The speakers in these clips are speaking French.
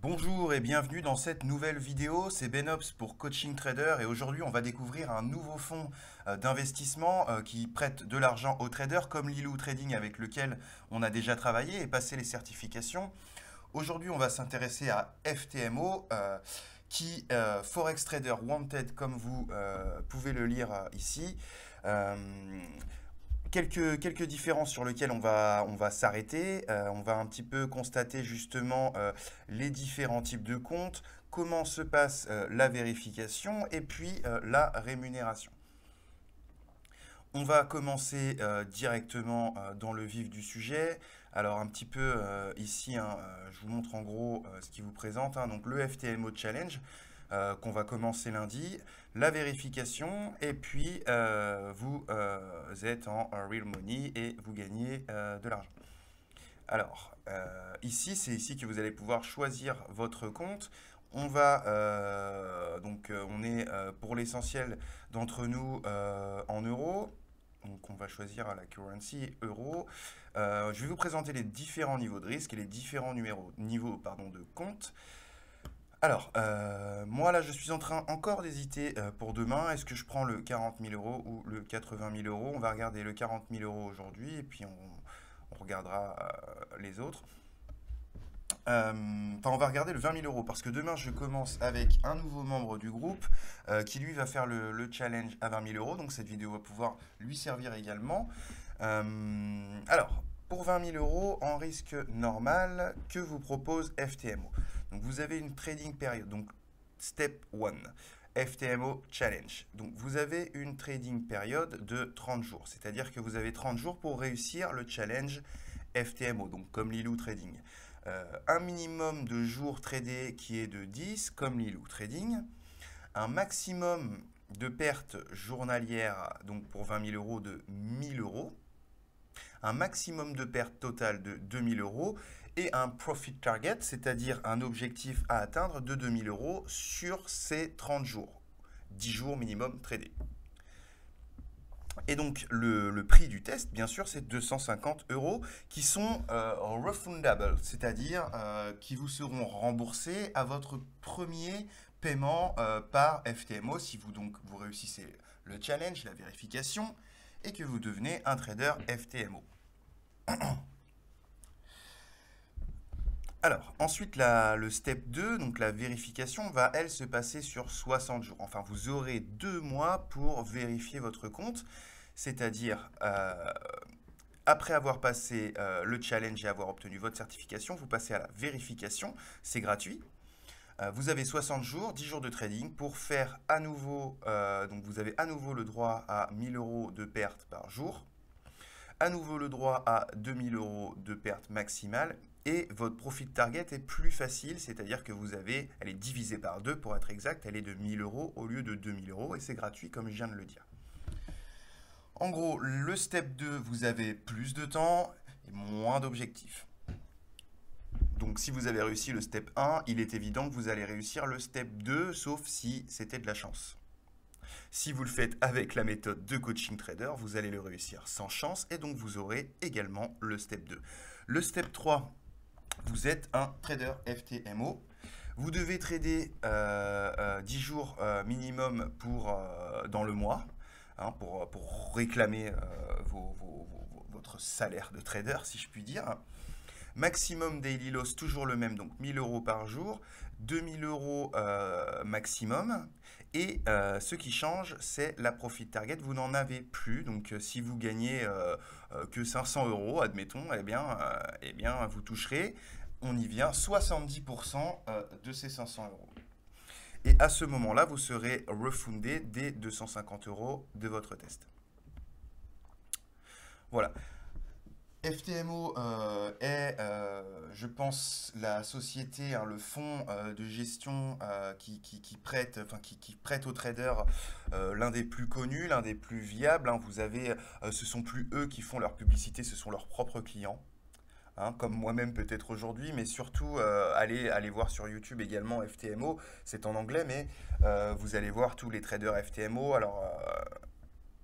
Bonjour et bienvenue dans cette nouvelle vidéo, c'est Benops pour Coaching Trader et aujourd'hui on va découvrir un nouveau fonds d'investissement qui prête de l'argent aux traders comme Lilou Trading avec lequel on a déjà travaillé et passé les certifications. Aujourd'hui on va s'intéresser à FTMO qui Forex Trader Wanted comme vous pouvez le lire ici. Euh, quelques différences sur lesquelles on va s'arrêter. On va un petit peu constater justement les différents types de comptes, comment se passe la vérification et puis la rémunération. On va commencer directement dans le vif du sujet. Alors un petit peu ici, hein, je vous montre en gros ce qui vous présente, hein, donc le FTMO Challenge qu'on va commencer lundi, la vérification et puis vous êtes en real money et vous gagnez de l'argent. Alors ici, c'est ici que vous allez pouvoir choisir votre compte. On va on est pour l'essentiel d'entre nous en euros. Donc on va choisir la currency euro. Je vais vous présenter les différents niveaux de risque et les différents niveaux de compte. Alors, moi là je suis en train encore d'hésiter pour demain. Est-ce que je prends le 40 000 euros ou le 80 000 euros? On va regarder le 40 000 euros aujourd'hui et puis on regardera les autres. On va regarder le 20 000 euros parce que demain je commence avec un nouveau membre du groupe qui lui va faire le challenge à 20 000 euros. Donc cette vidéo va pouvoir lui servir également. Alors, pour 20 000 euros en risque normal, que vous propose FTMO? Donc vous avez une trading période, donc step 1, FTMO challenge. Donc vous avez une trading période de 30 jours, c'est-à-dire que vous avez 30 jours pour réussir le challenge FTMO, donc comme Lilou Trading. Un minimum de jours tradés qui est de 10, comme Lilou Trading. Un maximum de pertes journalières, donc pour 20 000 euros, de 1 000 euros. Un maximum de pertes totales de 2 000 euros. Et un profit target, c'est-à-dire un objectif à atteindre de 2 000 euros sur ces 30 jours. 10 jours minimum tradés. Et donc, le prix du test, bien sûr, c'est 250 euros qui sont refundable, c'est-à-dire qui vous seront remboursés à votre premier paiement par FTMO si vous réussissez le challenge, la vérification, et que vous devenez un trader FTMO. Alors, ensuite, le step 2, donc la vérification, va, elle, se passer sur 60 jours. Enfin, vous aurez 2 mois pour vérifier votre compte, c'est-à-dire, après avoir passé le challenge et avoir obtenu votre certification, vous passez à la vérification, c'est gratuit. Vous avez 60 jours, 10 jours de trading pour faire à nouveau, donc vous avez à nouveau le droit à 1 000 euros de perte par jour, à nouveau le droit à 2 000 euros de perte maximale. Et votre profit target est plus facile, c'est-à-dire que elle est divisée par 2 pour être exact, elle est de 1 000 euros au lieu de 2 000 euros et c'est gratuit comme je viens de le dire. En gros, le step 2, vous avez plus de temps et moins d'objectifs. Donc si vous avez réussi le step 1, il est évident que vous allez réussir le step 2, sauf si c'était de la chance. Si vous le faites avec la méthode de coaching trader, vous allez le réussir sans chance et donc vous aurez également le step 2. Le step 3, vous êtes un trader FTMO. Vous devez trader 10 jours minimum dans le mois hein, pour réclamer votre salaire de trader, si je puis dire. Maximum daily loss, toujours le même, donc 1 000 euros par jour, 2 000 euros maximum. Et ce qui change, c'est la profit target. Vous n'en avez plus. Donc, si vous gagnez que 500 euros, admettons, eh bien, vous toucherez, on y vient, 70% de ces 500 euros. Et à ce moment-là, vous serez refundé des 250 euros de votre test. Voilà. FTMO est, je pense, la société, hein, le fonds de gestion qui prête aux traders l'un des plus connus, l'un des plus viables. Hein. Ce sont plus eux qui font leur publicité, ce sont leurs propres clients. Hein, comme moi-même peut-être aujourd'hui, mais surtout allez voir sur YouTube également FTMO, c'est en anglais, mais vous allez voir tous les traders FTMO. Alors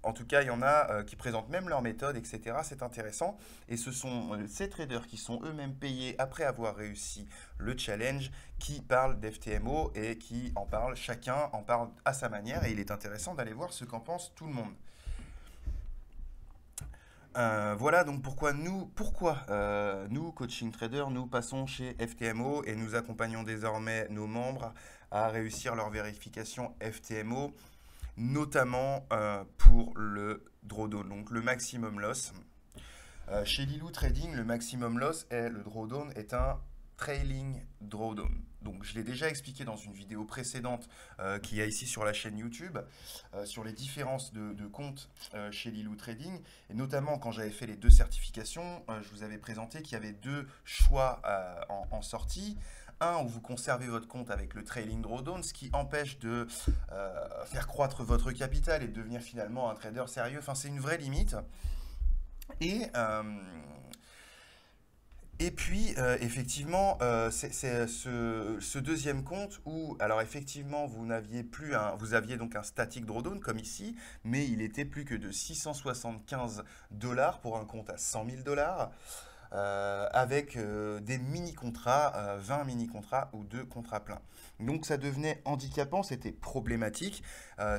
En tout cas, il y en a qui présentent même leur méthode, etc. C'est intéressant. Et ce sont ces traders qui sont eux-mêmes payés après avoir réussi le challenge qui parlent d'FTMO et qui en parlent, chacun en parle à sa manière. Et il est intéressant d'aller voir ce qu'en pense tout le monde. Voilà donc pourquoi nous, coaching trader, nous passons chez FTMO et nous accompagnons désormais nos membres à réussir leur vérification FTMO, notamment pour le drawdown, donc le maximum loss. Chez Lilou Trading, le maximum loss le drawdown est un trailing drawdown. Donc je l'ai déjà expliqué dans une vidéo précédente qu'il y a ici sur la chaîne YouTube sur les différences de comptes chez Lilou Trading et notamment quand j'avais fait les 2 certifications, je vous avais présenté qu'il y avait 2 choix en sortie. Un où vous conservez votre compte avec le trailing drawdown, ce qui empêche de faire croître votre capital et de devenir finalement un trader sérieux. Enfin, c'est une vraie limite. Et, euh, et puis, effectivement, c'est ce deuxième compte où, alors effectivement, vous aviez donc un static drawdown comme ici, mais il était plus que de 675 $ pour un compte à 100 000 $. Avec des mini-contrats, 20 mini-contrats ou 2 contrats pleins. Donc ça devenait handicapant, c'était problématique.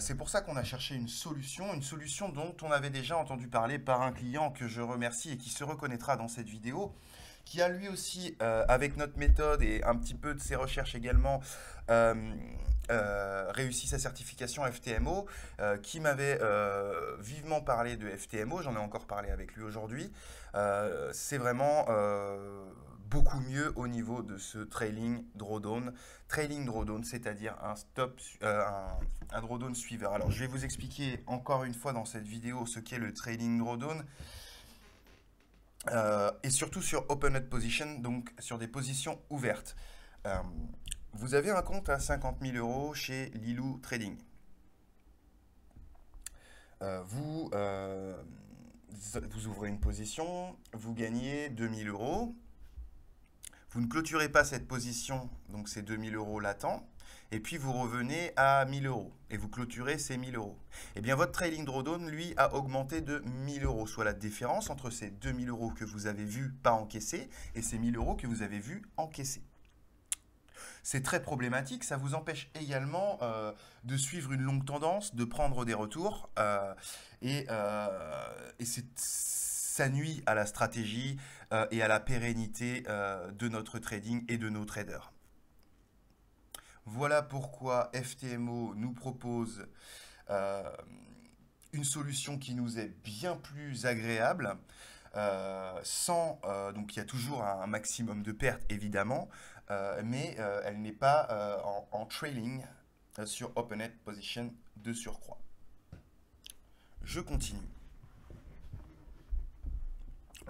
C'est pour ça qu'on a cherché une solution dont on avait déjà entendu parler par un client que je remercie et qui se reconnaîtra dans cette vidéo, qui a lui aussi, avec notre méthode et un petit peu de ses recherches également, euh, réussi sa certification FTMO, qui m'avait vivement parlé de FTMO, j'en ai encore parlé avec lui aujourd'hui. C'est vraiment beaucoup mieux au niveau de ce trailing drawdown. Trailing drawdown, c'est-à-dire un drawdown suiveur. Alors je vais vous expliquer encore une fois dans cette vidéo ce qu'est le trailing drawdown. Et surtout sur open position, donc sur des positions ouvertes. Vous avez un compte à 50 000 € chez Lilou Trading. Vous ouvrez une position, vous gagnez 2000 €. Vous ne clôturez pas cette position, donc c'est 2000 € latents. Et puis vous revenez à 1000 € et vous clôturez ces 1000 €. Eh bien votre trailing drawdown, lui, a augmenté de 1000 €, soit la différence entre ces 2000 € que vous avez vu pas encaissés et ces 1000 € que vous avez vu encaissés. C'est très problématique, ça vous empêche également de suivre une longue tendance, de prendre des retours, et ça nuit à la stratégie et à la pérennité de notre trading et de nos traders. Voilà pourquoi FTMO nous propose une solution qui nous est bien plus agréable, donc il y a toujours un maximum de pertes évidemment, mais elle n'est pas en trailing sur open position de surcroît. Je continue.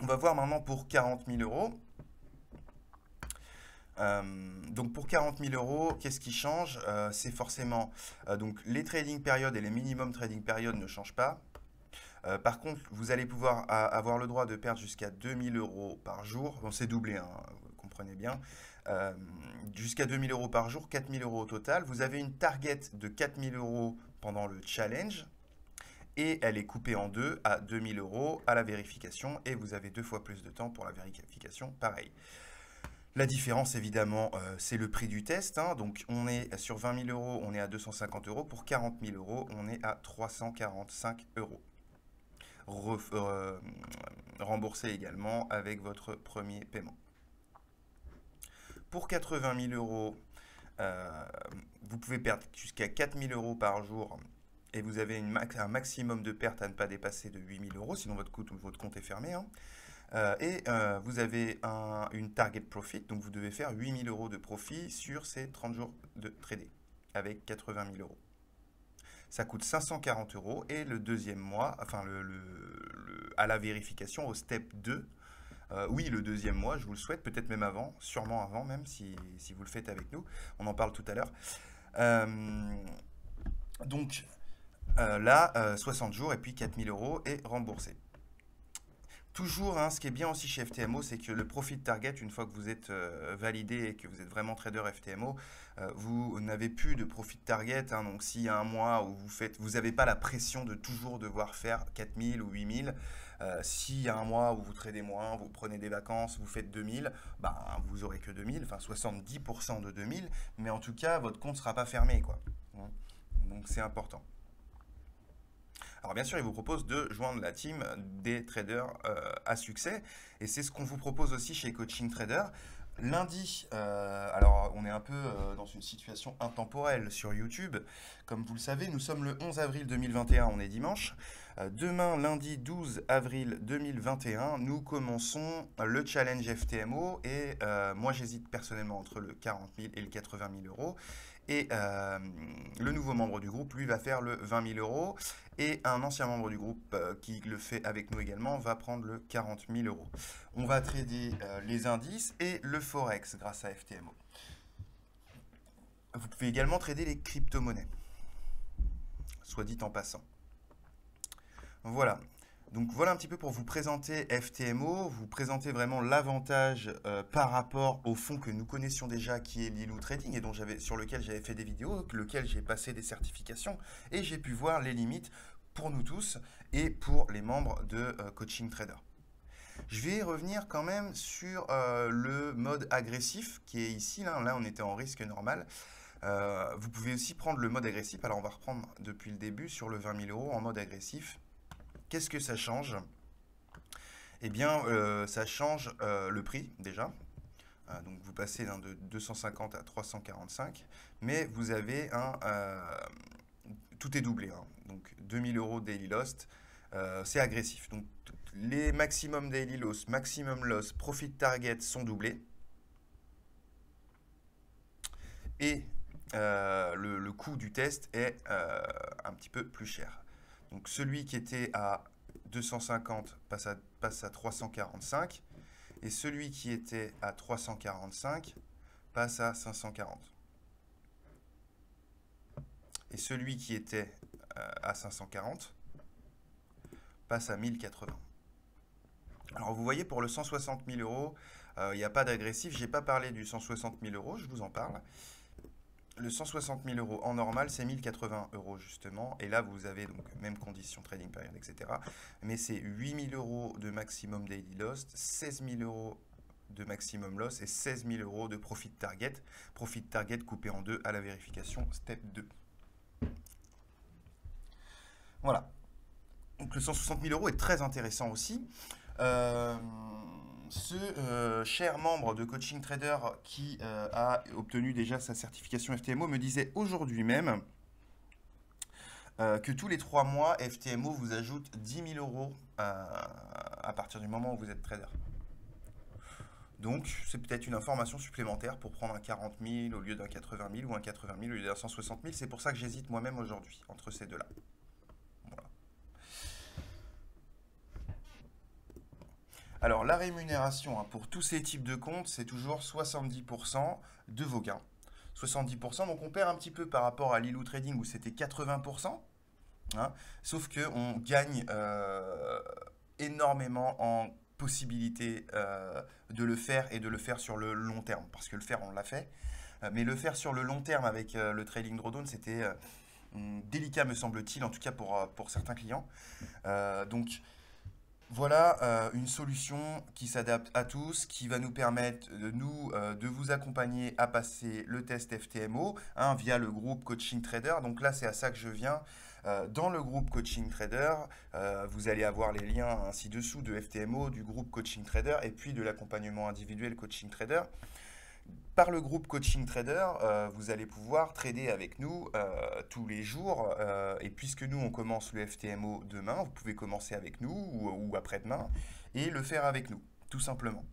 On va voir maintenant pour 40 000 €. Donc pour 40 000 €, qu'est-ce qui change? C'est forcément donc les trading périodes et les minimum trading périodes ne changent pas. Par contre, vous allez pouvoir avoir le droit de perdre jusqu'à 2000 € par jour. Bon, c'est doublé, hein, vous comprenez bien. Jusqu'à 2000 € par jour, 4000 € au total. Vous avez une target de 4000 € pendant le challenge. Et elle est coupée en deux à 2000 € à la vérification. Et vous avez 2 fois plus de temps pour la vérification, pareil. La différence, évidemment, c'est le prix du test, hein. Donc, on est sur 20 000 €, on est à 250 €. Pour 40 000 €, on est à 345 €. Remboursé également avec votre premier paiement. Pour 80 000 €, vous pouvez perdre jusqu'à 4 000 € par jour et vous avez un maximum de pertes à ne pas dépasser de 8 000 €, sinon votre compte est fermé, hein. Vous avez une target profit, donc vous devez faire 8 000 € de profit sur ces 30 jours de trader avec 80 000 €. Ça coûte 540 € et le deuxième mois, enfin à la vérification au step 2, oui, le deuxième mois, je vous le souhaite, peut-être même avant, sûrement avant même si vous le faites avec nous, on en parle tout à l'heure. Donc là, 60 jours et puis 4 000 € est remboursé. Toujours, hein, ce qui est bien aussi chez FTMO, c'est que le profit target, une fois que vous êtes validé et que vous êtes vraiment trader FTMO, vous n'avez plus de profit target. Hein, donc s'il y a un mois où vous n'avez pas la pression de toujours devoir faire 4000 ou 8000, s'il y a un mois où vous tradez moins, vous prenez des vacances, vous faites 2000, ben, vous aurez que 2000, enfin 70% de 2000, mais en tout cas, votre compte ne sera pas fermé, quoi. Donc c'est important. Alors bien sûr, il vous propose de joindre la team des traders à succès. Et c'est ce qu'on vous propose aussi chez Coaching Trader. Lundi, alors on est un peu dans une situation intemporelle sur YouTube. Comme vous le savez, nous sommes le 11 avril 2021, on est dimanche. Demain, lundi 12 avril 2021, nous commençons le challenge FTMO. Et moi, j'hésite personnellement entre le 40 000 et le 80 000 euros. Et le nouveau membre du groupe, lui, va faire le 20 000 euros. Et un ancien membre du groupe qui le fait avec nous également va prendre le 40 000 euros. On va trader les indices et le Forex grâce à FTMO. Vous pouvez également trader les crypto-monnaies, soit dit en passant. Voilà. Donc voilà un petit peu pour vous présenter FTMO, vous présenter vraiment l'avantage par rapport au fonds que nous connaissions déjà qui est Lilou Trading et sur lequel j'avais fait des vidéos, lequel j'ai passé des certifications et j'ai pu voir les limites pour nous tous et pour les membres de Coaching Trader. Je vais revenir quand même sur le mode agressif qui est ici, là on était en risque normal. Vous pouvez aussi prendre le mode agressif, alors on va reprendre depuis le début sur le 20 000 euros en mode agressif. Qu'est-ce que ça change? Eh bien, ça change le prix déjà. Donc, vous passez de 250 à 345, mais vous avez tout est doublé. Hein. Donc, 2000 euros daily lost, c'est agressif. Donc, les maximum daily loss, maximum loss, profit target sont doublés. Et le coût du test est un petit peu plus cher. Donc celui qui était à 250 passe à 345 et celui qui était à 345 passe à 540. Et celui qui était à 540 passe à 1080. Alors vous voyez pour le 160 000 euros, il n'y a pas d'agressif. Je n'ai pas parlé du 160 000 euros, je vous en parle. Le 160 000 euros en normal, c'est 1080 euros justement. Et là, vous avez donc même conditions, trading period, etc. Mais c'est 8 000 euros de maximum daily loss, 16 000 euros de maximum loss et 16 000 euros de profit target. Profit target coupé en deux à la vérification step 2. Voilà. Donc le 160 000 euros est très intéressant aussi. Ce cher membre de Coaching Trader qui a obtenu déjà sa certification FTMO me disait aujourd'hui même que tous les 3 mois, FTMO vous ajoute 10 000 euros à partir du moment où vous êtes trader. Donc, c'est peut-être une information supplémentaire pour prendre un 40 000 au lieu d'un 80 000 ou un 80 000 au lieu d'un 160 000. C'est pour ça que j'hésite moi-même aujourd'hui entre ces deux-là. Voilà. Alors, la rémunération pour tous ces types de comptes, c'est toujours 70% de vos gains. 70%, donc on perd un petit peu par rapport à Lilou Trading où c'était 80%. Hein, sauf qu'on gagne énormément en possibilité de le faire et de le faire sur le long terme. Parce que le faire, on l'a fait. Mais le faire sur le long terme avec le trading drawdown, c'était délicat, me semble-t-il, en tout cas pour certains clients. Donc, voilà une solution qui s'adapte à tous, qui va nous permettre de vous accompagner à passer le test FTMO via le groupe Coaching Trader. Donc là, c'est à ça que je viens. Dans le groupe Coaching Trader, vous allez avoir les liens ainsi dessous de FTMO, du groupe Coaching Trader et puis de l'accompagnement individuel Coaching Trader. Par le groupe Coaching Trader, vous allez pouvoir trader avec nous tous les jours. Et puisque nous, on commence le FTMO demain, vous pouvez commencer avec nous ou après-demain et le faire avec nous, tout simplement.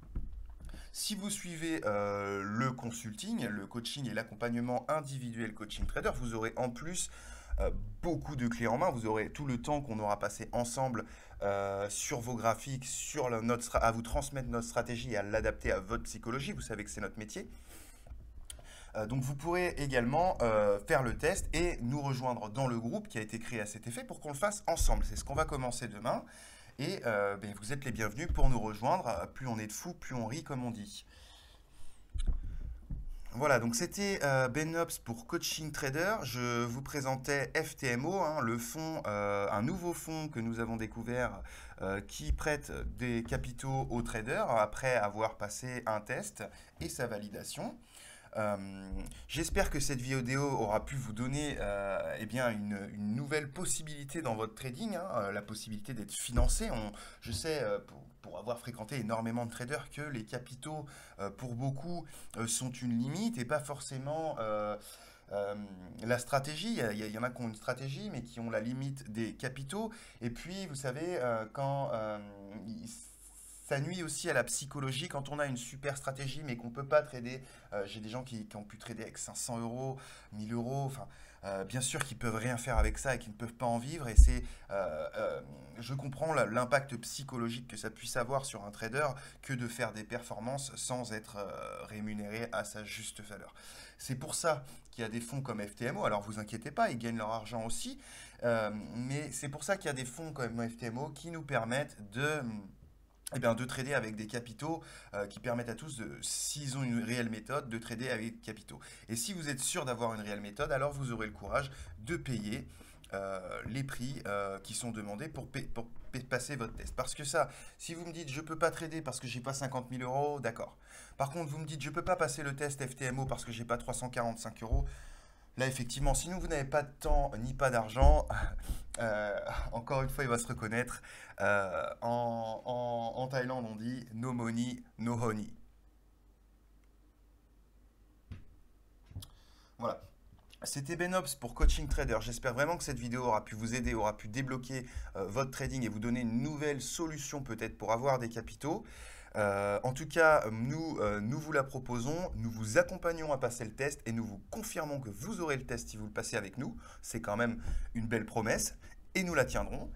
Si vous suivez le consulting, le coaching et l'accompagnement individuel Coaching Trader, vous aurez en plus beaucoup de clés en main. Vous aurez tout le temps qu'on aura passé ensemble sur vos graphiques, à vous transmettre notre stratégie et à l'adapter à votre psychologie. Vous savez que c'est notre métier. Donc vous pourrez également faire le test et nous rejoindre dans le groupe qui a été créé à cet effet pour qu'on le fasse ensemble. C'est ce qu'on va commencer demain. Et ben, vous êtes les bienvenus pour nous rejoindre. Plus on est de fous, plus on rit, comme on dit. Voilà, donc c'était Ben Ops pour Coaching Trader. Je vous présentais FTMO, hein, le fonds, un nouveau fonds que nous avons découvert qui prête des capitaux aux traders après avoir passé un test et sa validation. Euh, J'espère que cette vidéo aura pu vous donner eh bien une nouvelle possibilité dans votre trading, hein, la possibilité d'être financé. Je sais, pour avoir fréquenté énormément de traders, que les capitaux, pour beaucoup, sont une limite et pas forcément la stratégie. Il y en a qui ont une stratégie, mais qui ont la limite des capitaux. Et puis, vous savez, ça nuit aussi à la psychologie quand on a une super stratégie mais qu'on ne peut pas trader. J'ai des gens qui ont pu trader avec 500 euros, 1000 euros, enfin, bien sûr qu'ils peuvent rien faire avec ça et qu'ils ne peuvent pas en vivre. Et je comprends l'impact psychologique que ça puisse avoir sur un trader que de faire des performances sans être rémunéré à sa juste valeur. C'est pour ça qu'il y a des fonds comme FTMO. Alors vous inquiétez pas, ils gagnent leur argent aussi. Mais c'est pour ça qu'il y a des fonds comme FTMO qui nous permettent eh bien, de trader avec des capitaux qui permettent à tous, s'ils ont une réelle méthode, de trader avec des capitaux. Et si vous êtes sûr d'avoir une réelle méthode, alors vous aurez le courage de payer les prix qui sont demandés pour passer votre test. Parce que ça, si vous me dites je ne peux pas trader parce que j'ai pas 50 000 euros, d'accord. Par contre, vous me dites je ne peux pas passer le test FTMO parce que j'ai pas 345 euros, là, effectivement, si vous n'avez pas de temps ni pas d'argent, encore une fois, il va se reconnaître. En Thaïlande, on dit no money, no honey. Voilà. C'était Benops pour Coaching Trader. J'espère vraiment que cette vidéo aura pu vous aider, aura pu débloquer votre trading et vous donner une nouvelle solution peut-être pour avoir des capitaux. En tout cas, nous vous la proposons, nous vous accompagnons à passer le test et nous vous confirmons que vous aurez le test si vous le passez avec nous. C'est quand même une belle promesse et nous la tiendrons.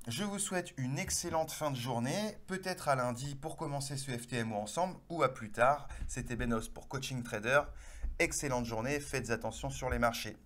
Je vous souhaite une excellente fin de journée, peut-être à lundi pour commencer ce FTMO ensemble ou à plus tard. C'était Benos pour Coaching Trader. Excellente journée, faites attention sur les marchés.